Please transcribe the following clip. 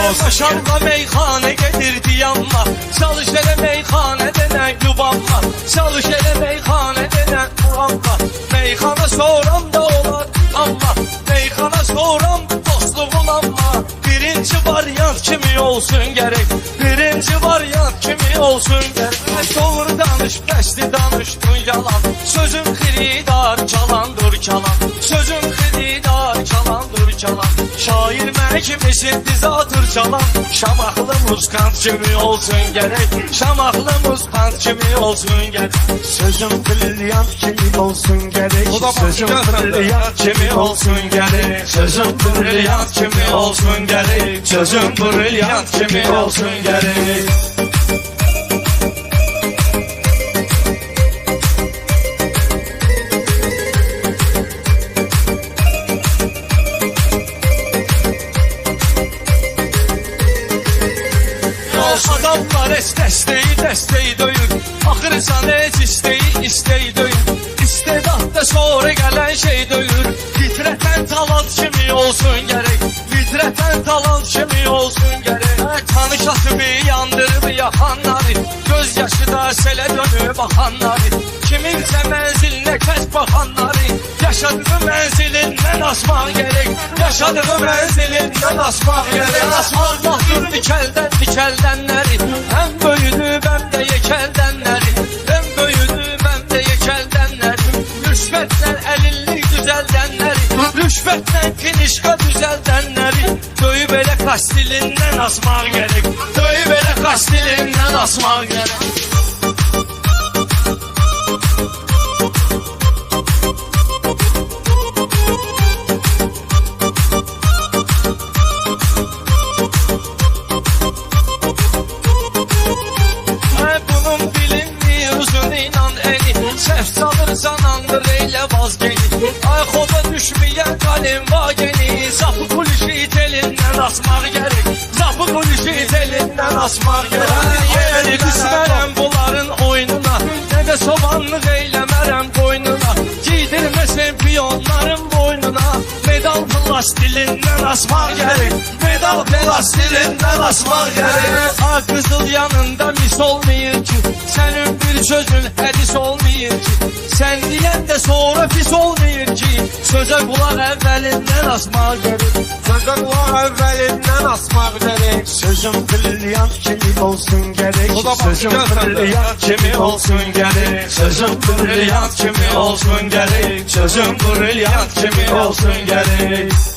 olsun. Maşallah meyxane gedirdi yanma, çalış elə meyxane denən yubanma, çalış elə meyxane denən uğanma. Meyxana soran da olar amma, meyxana soran dostluğun amma. Birinci varyant kimi olsun gerek, birinci varyant kimi olsun gerek. Doğru danış, bəsli danışdın yalan, sözün xiridar çalandır çalan, sözün xiridar çalandır çalan. Şair mənə kimisin diz atır çalan, şamaqlı muskant kimi olsun gerek, şamaqlı muskant kimi olsun gerek. Sözüm brilyant kimi olsun gerek, sözüm brilyant kimi olsun gerek, Sözüm brilyant kimi olsun gerek, sözüm brilyant kimi olsun gerek. Adamlar dəstəyi döyür, axırsan heç istəyi döyür. İstedadda sonra gələn şey döyür, fitrətən talant kimi olsun gərək, fitrətən talant kimi olsun gərək. Tanış atımı yandırıb yaxanları, göz yaşı da selə dönüb baxanları. Kiminsə mənzilinə kəs baxanları, yaşadığı mənzilindən asmaq gerek, yaşadığı mənzilindən asmaq gerek. Asmaqdır dikəldənləri, ən böyüdü bəmdə yekəldənləri, ən böyüdü bəmdə yekəldənləri. Rüşvətlə əlillik düzəldənləri, rüşvətlə kinişqa düzəldənləri. Döyüb elə kastilindən asmaq gerek, döyüb elə kastilindən asmaq gerek. Səhv çalırsan andır eylə vazgeni, ay xoda düşməyən qalim vageni. Zapı kulişi telindən asmaq gerek, zapı kulişi telindən asmaq gerek. Yeri düşmərəm bunların oyununa, nə də sobanlıq eyləmərəm boynuna. Giydirməsin piyonların boynuna, medal plastilindən asmaq gerek, medal plastilindən asmaq gerek. Ay qızıl yanında mis olmayır ki, sənin bir sözün hədis olmayır ki, sen deyəndə sonra pis olmayır ki, sözə qulaq əvvəlindən asmaq gerek, sözə qulaq əvvəlindən asmaq gerek. Sözüm brilyant kimi olsun gerek, sözüm brilyant kimi olsun gerek, Sözüm brilyant kimi olsun gerek, sözüm brilyant kimi olsun gerek.